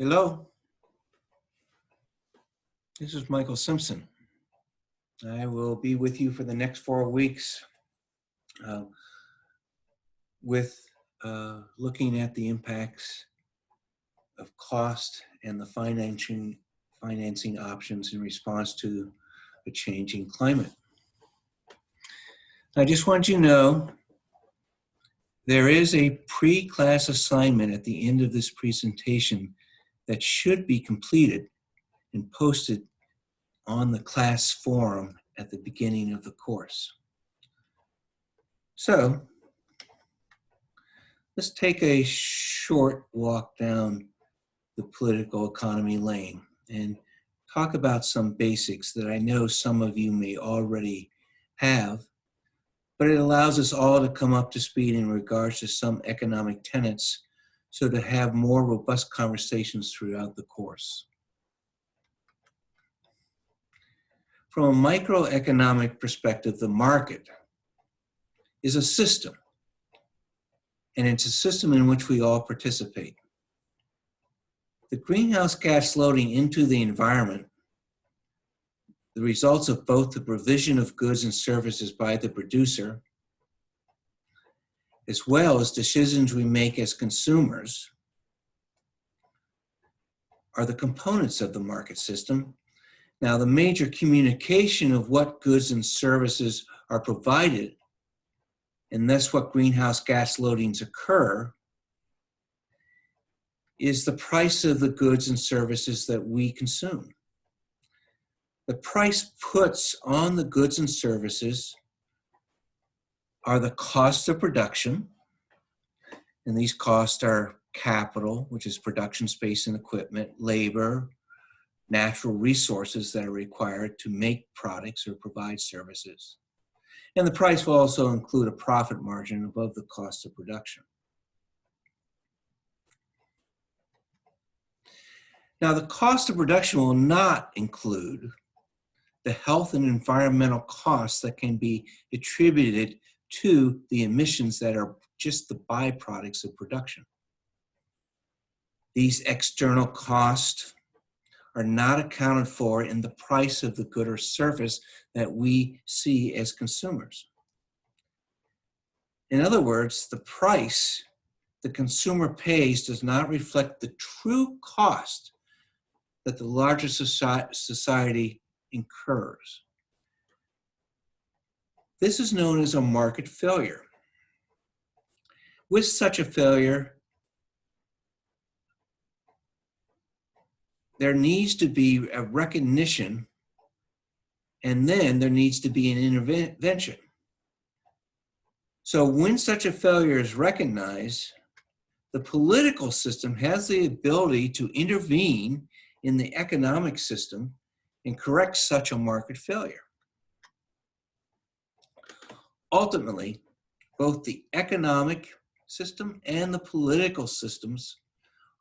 Hello, this is Michael Simpson. I will be with you for the next 4 weeks uh, with looking at the impacts of cost and the financing options in response to a changing climate. I just want you to know there is a pre-class assignment at the end of this presentation that should be completed and posted on the class forum at the beginning of the course. So let's take a short walk down the political economy lane and talk about some basics that I know some of you may already have, but it allows us all to come up to speed in regards to some economic tenets so to have more robust conversations throughout the course. From a microeconomic perspective, the market is a system, and it's a system in which we all participate. The greenhouse gas loading into the environment, the results of both the provision of goods and services by the producer, as well as decisions we make as consumers, are the components of the market system. Now, the major communication of what goods and services are provided, and thus what greenhouse gas loadings occur, is the price of the goods and services that we consume. The price puts on the goods and services are the costs of production, and these costs are capital, which is production space and equipment, labor, natural resources that are required to make products or provide services. And the price will also include a profit margin above the cost of production. Now, the cost of production will not include the health and environmental costs that can be attributed to the emissions that are just the byproducts of production. These external costs are not accounted for in the price of the good or service that we see as consumers. In other words, the price the consumer pays does not reflect the true cost that the larger society incurs. This is known as a market failure. With such a failure, there needs to be a recognition, and then there needs to be an intervention. So when such a failure is recognized, the political system has the ability to intervene in the economic system and correct such a market failure. Ultimately, both the economic system and the political systems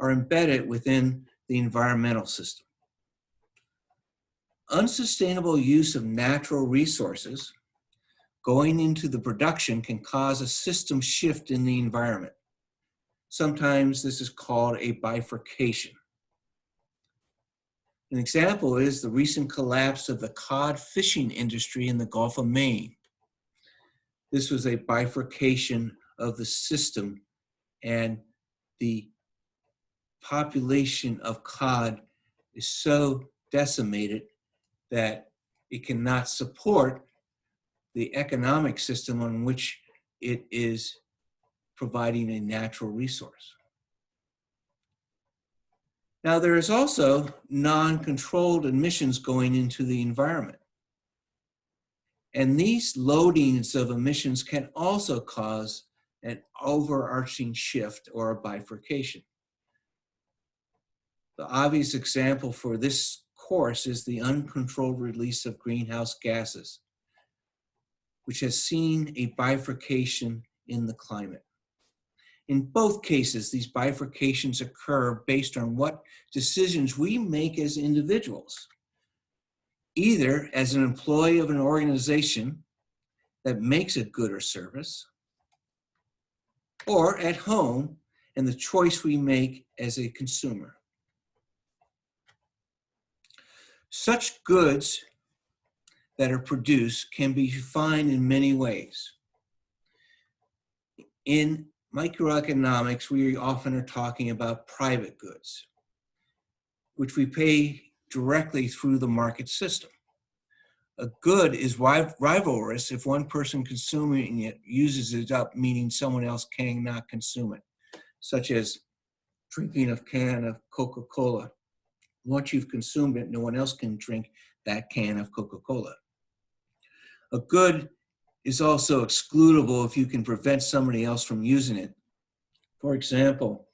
are embedded within the environmental system. Unsustainable use of natural resources going into the production can cause a system shift in the environment. Sometimes this is called a bifurcation. An example is the recent collapse of the cod fishing industry in the Gulf of Maine. This was a bifurcation of the system, and the population of cod is so decimated that it cannot support the economic system on which it is providing a natural resource. Now, there is also non-controlled emissions going into the environment. And these loadings of emissions can also cause an overarching shift or a bifurcation. The obvious example for this course is the uncontrolled release of greenhouse gases, which has seen a bifurcation in the climate. In both cases, these bifurcations occur based on what decisions we make as individuals, either as an employee of an organization that makes a good or service, or at home and the choice we make as a consumer. Such goods that are produced can be defined in many ways. In microeconomics, we often are talking about private goods, which we pay directly through the market system. A good is rivalrous if one person consuming it uses it up, meaning someone else cannot consume it, such as drinking a can of Coca-Cola. Once you've consumed it, no one else can drink that can of Coca-Cola. A good is also excludable if you can prevent somebody else from using it. For example,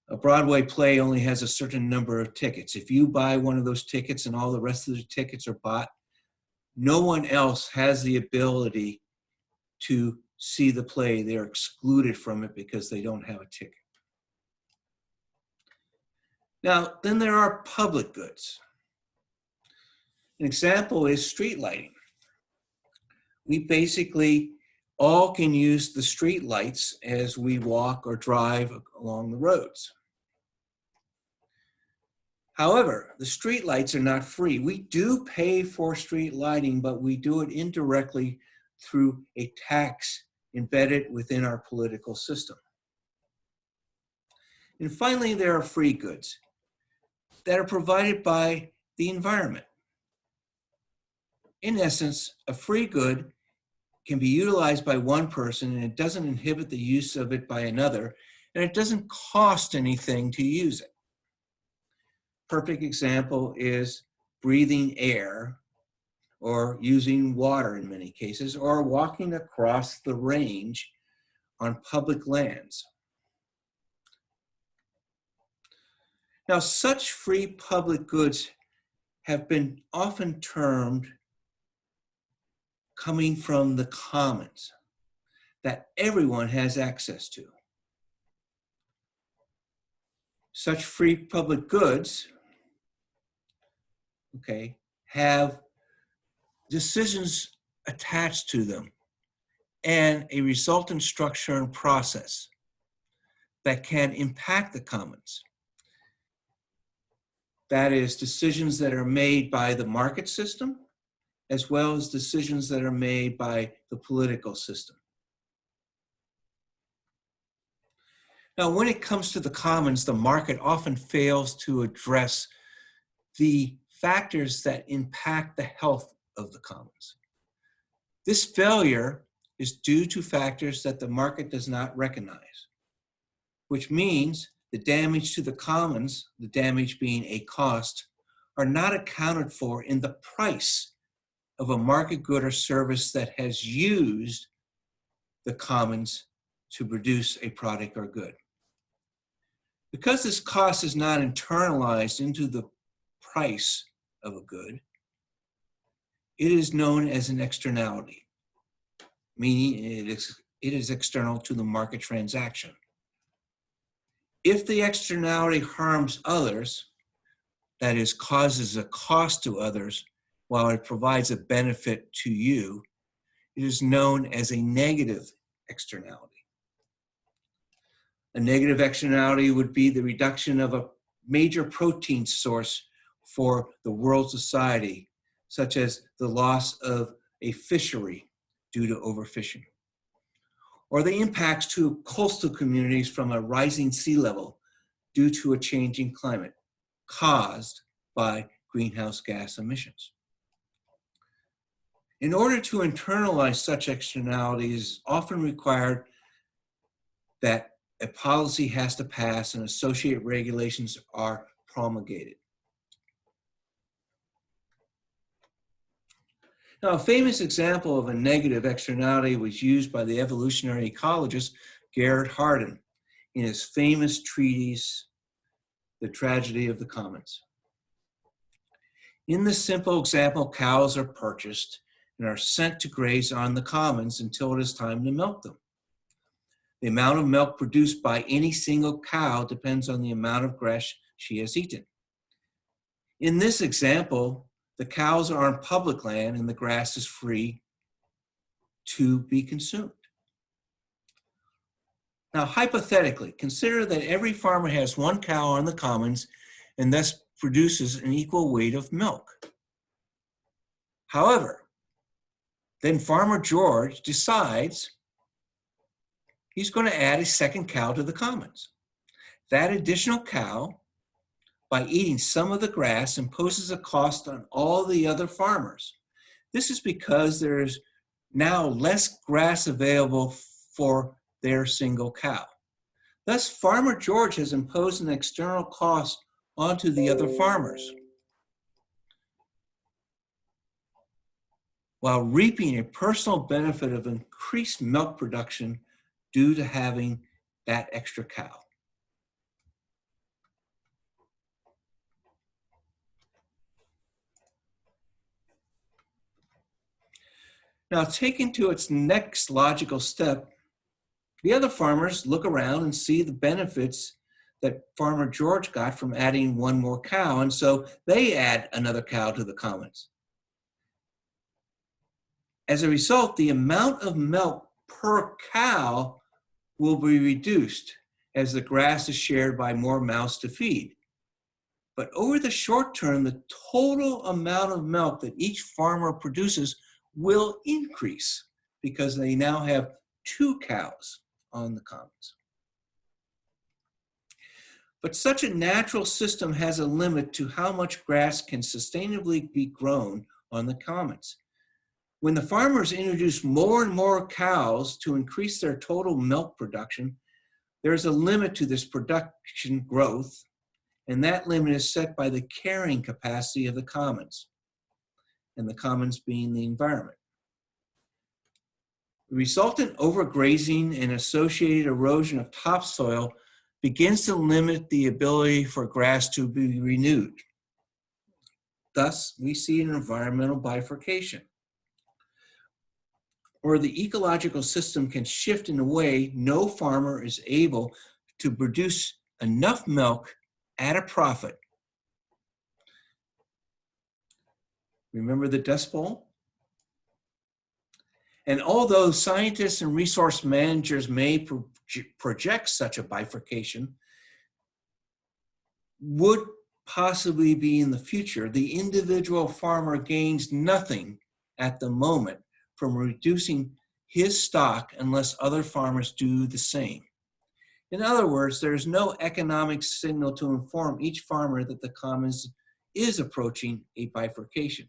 a Broadway play only has a certain number of tickets. If you buy one of those tickets and all the rest of the tickets are bought, no one else has the ability to see the play. They're excluded from it because they don't have a ticket. Now, then there are public goods. An example is street lighting. We basically all can use the street lights as we walk or drive along the roads. However, the street lights are not free. We do pay for street lighting, but we do it indirectly through a tax embedded within our political system. And finally, there are free goods that are provided by the environment. In essence, a free good can be utilized by one person and it doesn't inhibit the use of it by another, and it doesn't cost anything to use it. Perfect example is breathing air, or using water in many cases, or walking across the range on public lands. Now, such free public goods have been often termed coming from the commons, that everyone has access to. Such free public goods, have decisions attached to them and a resultant structure and process that can impact the commons. That is, decisions that are made by the market system, as well as decisions that are made by the political system. Now, when it comes to the commons, the market often fails to address the factors that impact the health of the commons. This failure is due to factors that the market does not recognize, which means the damage to the commons, the damage being a cost, are not accounted for in the price of a market good or service that has used the commons to produce a product or good. Because this cost is not internalized into the price of a good, it is known as an externality, meaning it is external to the market transaction. If the externality harms others, that is, causes a cost to others, while it provides a benefit to you, it is known as a negative externality. A negative externality would be the reduction of a major protein source for the world society, such as the loss of a fishery due to overfishing, or the impacts to coastal communities from a rising sea level due to a changing climate caused by greenhouse gas emissions. In order to internalize such externalities, often required that a policy has to pass and associated regulations are promulgated. Now, a famous example of a negative externality was used by the evolutionary ecologist Garrett Hardin in his famous treatise, The Tragedy of the Commons. In this simple example, cows are purchased and are sent to graze on the commons until it is time to milk them. The amount of milk produced by any single cow depends on the amount of grass she has eaten. In this example, the cows are on public land and the grass is free to be consumed. Now, hypothetically, consider that every farmer has one cow on the commons and thus produces an equal weight of milk. However, then Farmer George decides he's going to add a second cow to the commons. That additional cow, by eating some of the grass, imposes a cost on all the other farmers. This is because there is now less grass available for their single cow. Thus, Farmer George has imposed an external cost onto the other farmers, while reaping a personal benefit of increased milk production due to having that extra cow. Now, taken to its next logical step, the other farmers look around and see the benefits that Farmer George got from adding one more cow, and so they add another cow to the commons. As a result, the amount of milk per cow will be reduced as the grass is shared by more mouths to feed. But over the short term, the total amount of milk that each farmer produces will increase because they now have 2 cows on the commons. But such a natural system has a limit to how much grass can sustainably be grown on the commons. When the farmers introduce more and more cows to increase their total milk production, there's a limit to this production growth, and that limit is set by the carrying capacity of the commons, and the commons being the environment. The resultant overgrazing and associated erosion of topsoil begins to limit the ability for grass to be renewed. Thus, we see an environmental bifurcation, where the ecological system can shift in a way no farmer is able to produce enough milk at a profit. Remember the Dust Bowl? And although scientists and resource managers may project such a bifurcation, would possibly be in the future, the individual farmer gains nothing at the moment from reducing his stock unless other farmers do the same. In other words, there is no economic signal to inform each farmer that the commons is approaching a bifurcation.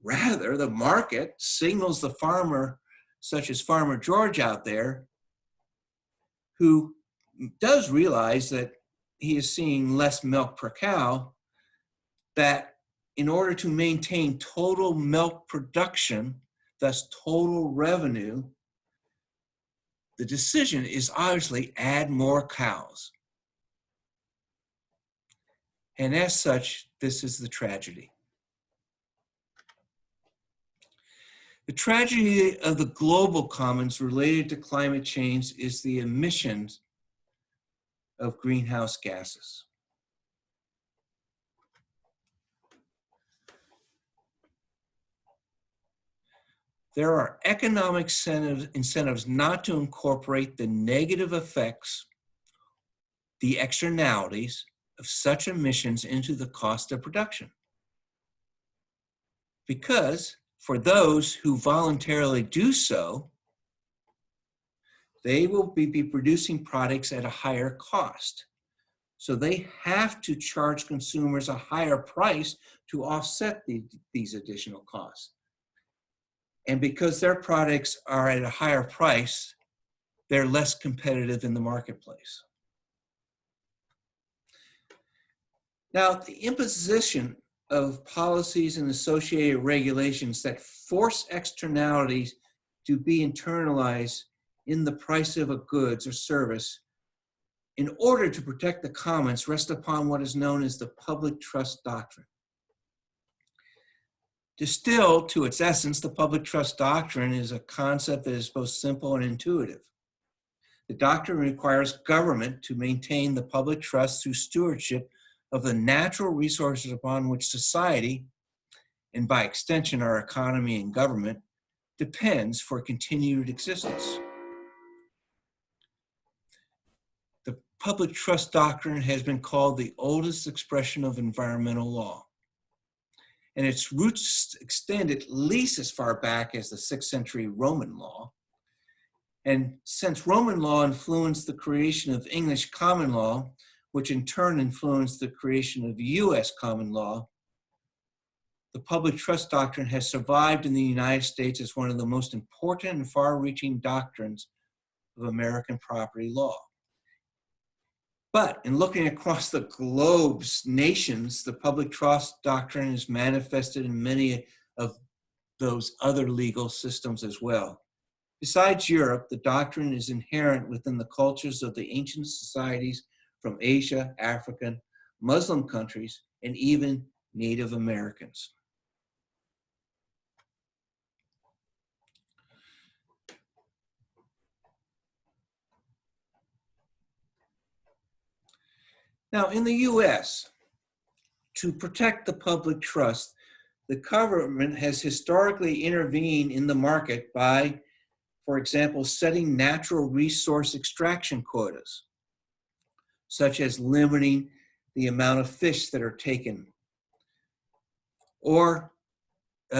Rather, the market signals the farmer, such as Farmer George out there, who does realize that he is seeing less milk per cow, that in order to maintain total milk production, thus total revenue, the decision is obviously add more cows. And as such, this is the tragedy. The tragedy of the global commons related to climate change is the emissions of greenhouse gases. There are economic incentives not to incorporate the negative effects, the externalities of such emissions into the cost of production. Because for those who voluntarily do so, they will be producing products at a higher cost. So they have to charge consumers a higher price to offset these additional costs. And because their products are at a higher price, they're less competitive in the marketplace. Now, the imposition of policies and associated regulations that force externalities to be internalized in the price of a goods or service in order to protect the commons rest upon what is known as the public trust doctrine. Distilled to its essence, the public trust doctrine is a concept that is both simple and intuitive. The doctrine requires government to maintain the public trust through stewardship of the natural resources upon which society, and by extension our economy and government, depends for continued existence. The public trust doctrine has been called the oldest expression of environmental law. And its roots extend at least as far back as the 6th century Roman law. And since Roman law influenced the creation of English common law, which in turn influenced the creation of US common law, the public trust doctrine has survived in the United States as one of the most important and far-reaching doctrines of American property law. But in looking across the globe's nations, the public trust doctrine is manifested in many of those other legal systems as well. Besides Europe, the doctrine is inherent within the cultures of the ancient societies from Asia, African, Muslim countries, and even Native Americans. Now, in the US, to protect the public trust, the government has historically intervened in the market by, for example, setting natural resource extraction quotas, such as limiting the amount of fish that are taken, or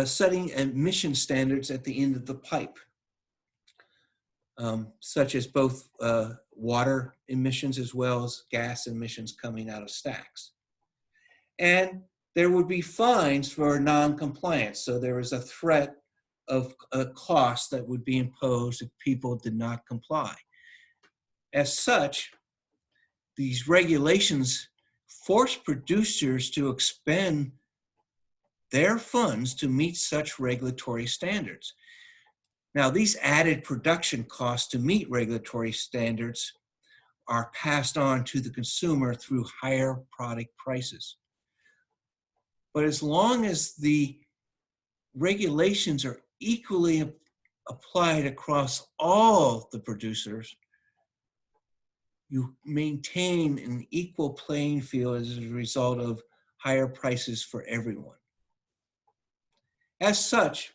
setting emission standards at the end of the pipe, such as both water emissions as well as gas emissions coming out of stacks. And there would be fines for non-compliance. So there is a threat of a cost that would be imposed if people did not comply. As such, these regulations force producers to expend their funds to meet such regulatory standards. Now, these added production costs to meet regulatory standards are passed on to the consumer through higher product prices. But as long as the regulations are equally applied across all the producers, you maintain an equal playing field as a result of higher prices for everyone. As such,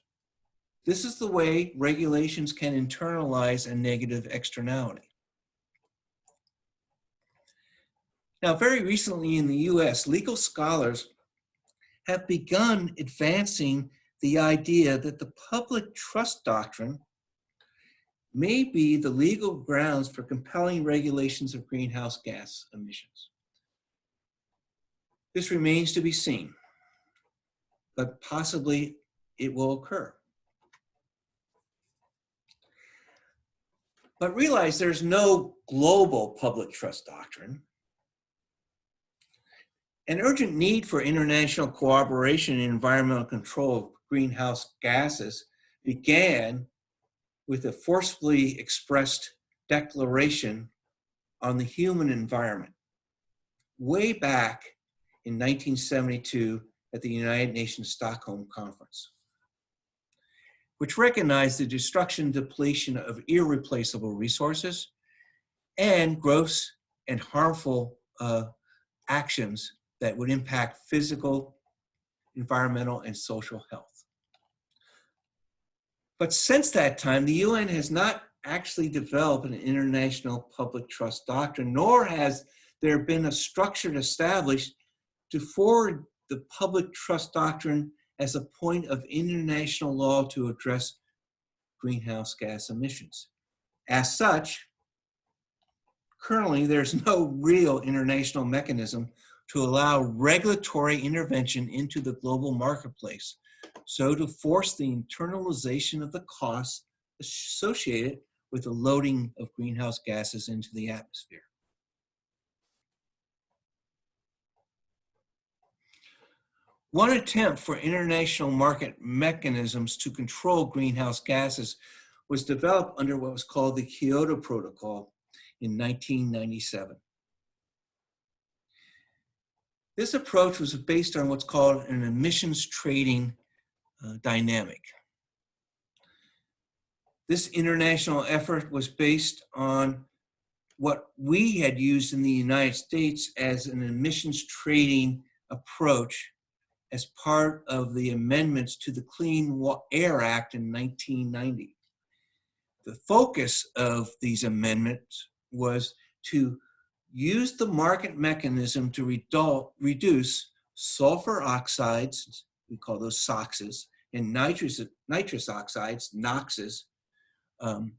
this is the way regulations can internalize a negative externality. Now, very recently in the US, legal scholars have begun advancing the idea that the public trust doctrine may be the legal grounds for compelling regulations of greenhouse gas emissions. This remains to be seen, but possibly it will occur. But realize there's no global public trust doctrine. An urgent need for international cooperation in environmental control of greenhouse gases began with a forcefully expressed declaration on the human environment way back in 1972 at the United Nations Stockholm Conference, which recognized the destruction and depletion of irreplaceable resources and gross and harmful actions that would impact physical, environmental, and social health. But since that time, the UN has not actually developed an international public trust doctrine, nor has there been a structure established to forward the public trust doctrine as a point of international law to address greenhouse gas emissions. As such, currently there's no real international mechanism to allow regulatory intervention into the global marketplace, so to force the internalization of the costs associated with the loading of greenhouse gases into the atmosphere. One attempt for international market mechanisms to control greenhouse gases was developed under what was called the Kyoto Protocol in 1997. This approach was based on what's called an emissions trading dynamic. This international effort was based on what we had used in the United States as an emissions trading approach as part of the amendments to the Clean Air Act in 1990. The focus of these amendments was to used the market mechanism to reduce sulfur oxides, we call those SOxes, and nitrous oxides, NOxes,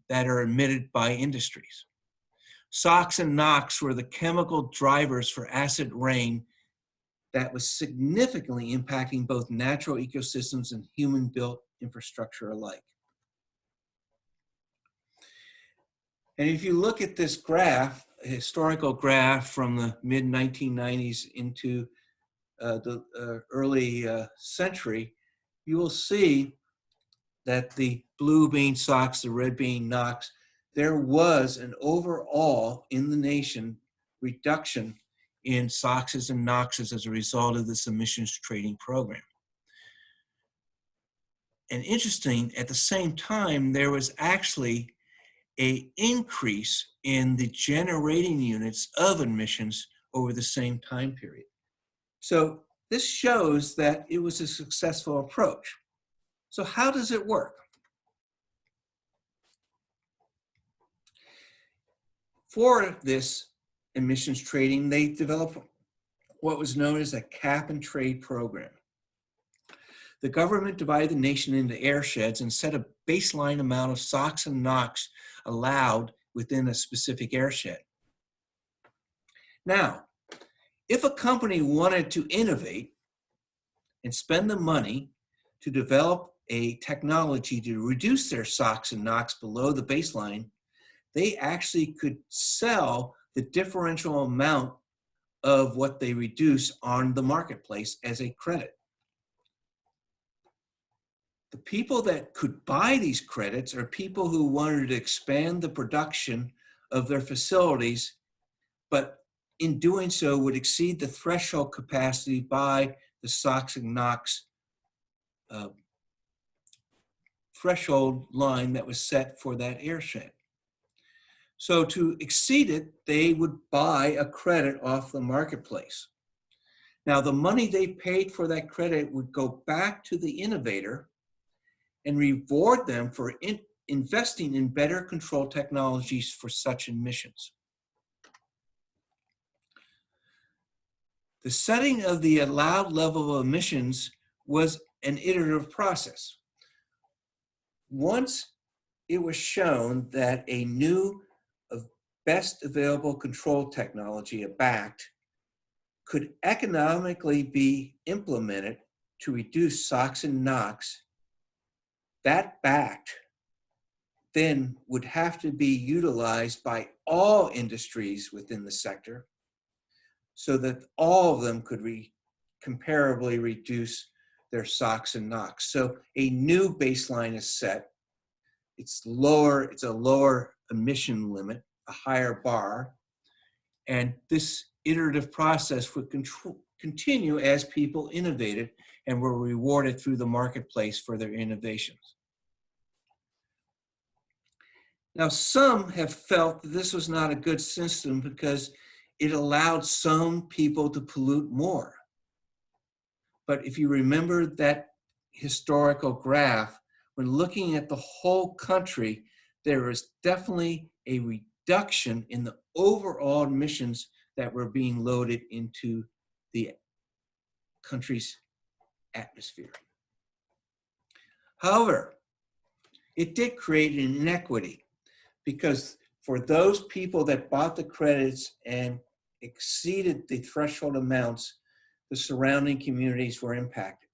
that are emitted by industries. SOx and NOx were the chemical drivers for acid rain that was significantly impacting both natural ecosystems and human-built infrastructure alike. And if you look at this graph, a historical graph from the mid-1990s into the early century, you will see that the blue being SOx, the red being NOx, there was an overall in the nation reduction in SOxes and NOxes as a result of this emissions trading program. And interesting, at the same time, there was actually an increase in the generating units of emissions over the same time period. So this shows that it was a successful approach. So how does it work? For this emissions trading, they developed what was known as a cap and trade program. The government divided the nation into airsheds and set a baseline amount of SOx and NOx allowed within a specific airshed. Now, if a company wanted to innovate and spend the money to develop a technology to reduce their SOx and NOx below the baseline, they actually could sell the differential amount of what they reduce on the marketplace as a credit. The people that could buy these credits are people who wanted to expand the production of their facilities, but in doing so would exceed the threshold capacity by the SOx and NOx threshold line that was set for that airshed. So to exceed it, they would buy a credit off the marketplace. Now, the money they paid for that credit would go back to the innovator and reward them for investing in better control technologies for such emissions. The setting of the allowed level of emissions was an iterative process. Once it was shown that a new best available control technology, a BACT, could economically be implemented to reduce SOx and NOx, that BACT then would have to be utilized by all industries within the sector so that all of them could comparably reduce their SOx and NOx. So a new baseline is set. It's a lower emission limit, a higher bar, and this iterative process would continue as people innovated and were rewarded through the marketplace for their innovations. Now, some have felt that this was not a good system because it allowed some people to pollute more. But if you remember that historical graph, when looking at the whole country, there is definitely a reduction in the overall emissions that were being loaded into the country's atmosphere. However, it did create an inequity because for those people that bought the credits and exceeded the threshold amounts, the surrounding communities were impacted.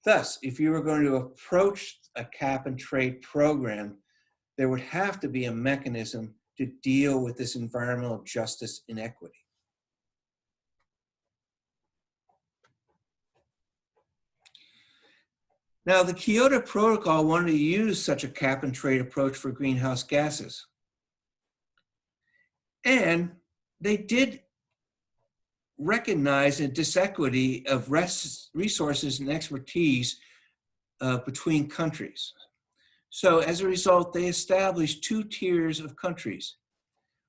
Thus, if you were going to approach a cap and trade program, there would have to be a mechanism to deal with this environmental justice inequity. Now, the Kyoto Protocol wanted to use such a cap and trade approach for greenhouse gases. And they did recognize a disequity of resources and expertise between countries. So as a result, they established two tiers of countries.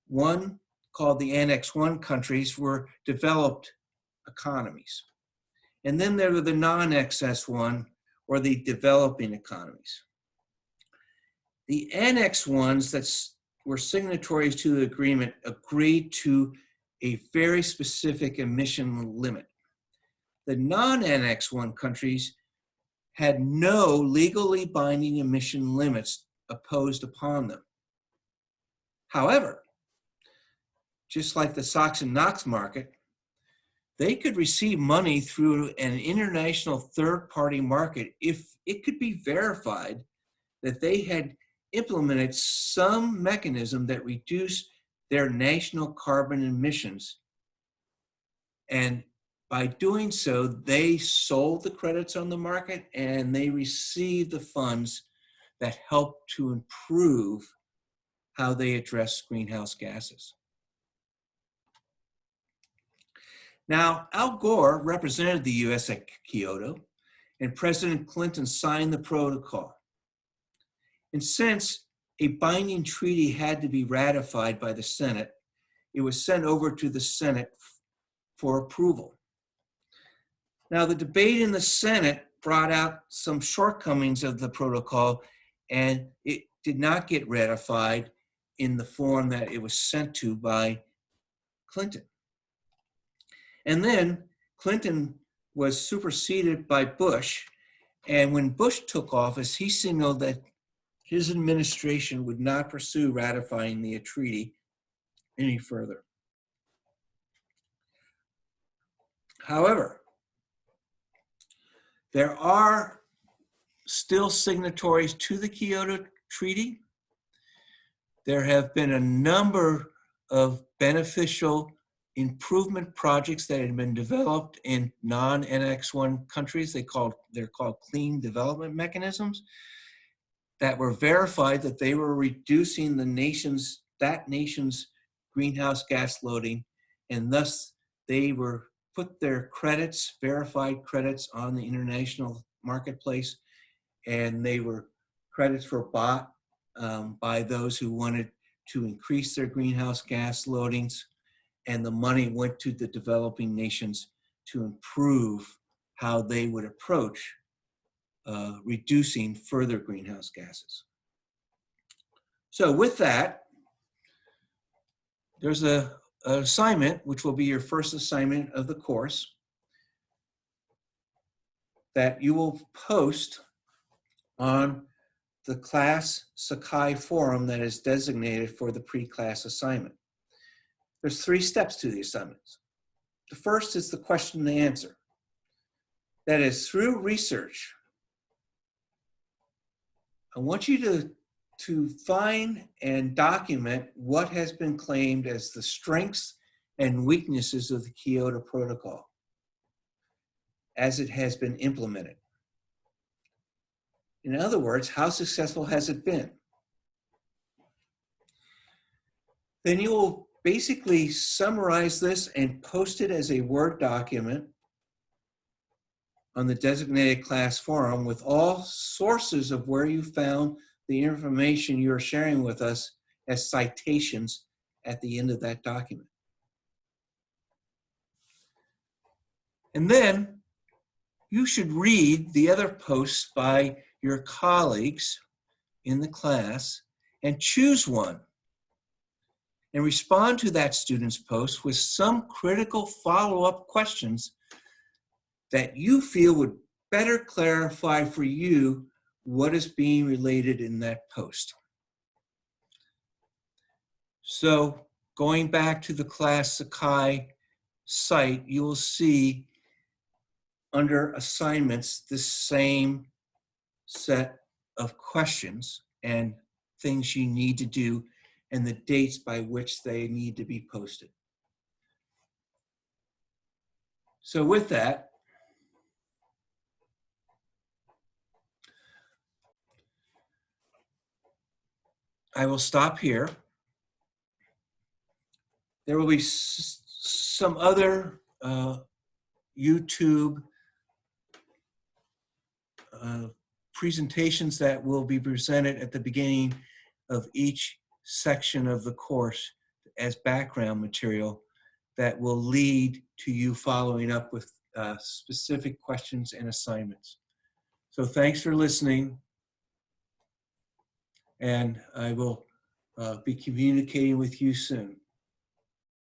One, called the Annex I countries, were developed economies. And then there were the non-Annex I, or the developing economies. The Annex ones that were signatories to the agreement agreed to a very specific emission limit. The non-Annex 1 countries had no legally binding emission limits imposed upon them. However, just like the SOx and NOx market, they could receive money through an international third-party market if it could be verified that they had implemented some mechanism that reduced their national carbon emissions. And by doing so, they sold the credits on the market and they received the funds that helped to improve how they address greenhouse gases. Now, Al Gore represented the US at Kyoto, and President Clinton signed the protocol. And since a binding treaty had to be ratified by the Senate, it was sent over to the Senate for approval. Now, the debate in the Senate brought out some shortcomings of the protocol, and it did not get ratified in the form that it was sent to by Clinton. And then Clinton was superseded by Bush, and when Bush took office, he signaled that his administration would not pursue ratifying the treaty any further. However, there are still signatories to the Kyoto Treaty. There have been a number of beneficial improvement projects that have been developed in non-Annex 1 countries. They're called clean development mechanisms that were verified that they were reducing that nation's greenhouse gas loading, and thus they were put their credits, verified credits, on the international marketplace, and they were credits were bought by those who wanted to increase their greenhouse gas loadings, and the money went to the developing nations to improve how they would approach reducing further greenhouse gases. So with that, there's an assignment, which will be your first assignment of the course, that you will post on the class Sakai forum that is designated for the pre-class assignment. There's 3 steps to the assignments. The first is the question and answer. That is, through research, I want you to find and document what has been claimed as the strengths and weaknesses of the Kyoto Protocol as it has been implemented. In other words, how successful has it been? Then you will basically summarize this and post it as a Word document on the designated class forum with all sources of where you found the information you're sharing with us as citations at the end of that document. And then you should read the other posts by your colleagues in the class and choose one and respond to that student's post with some critical follow-up questions that you feel would better clarify for you what is being related in that post. So going back to the class Sakai site, you will see under assignments the same set of questions and things you need to do and the dates by which they need to be posted. So with that, I will stop here. There will be some other YouTube presentations that will be presented at the beginning of each section of the course as background material that will lead to you following up with specific questions and assignments. So thanks for listening, and I will Be communicating with you soon.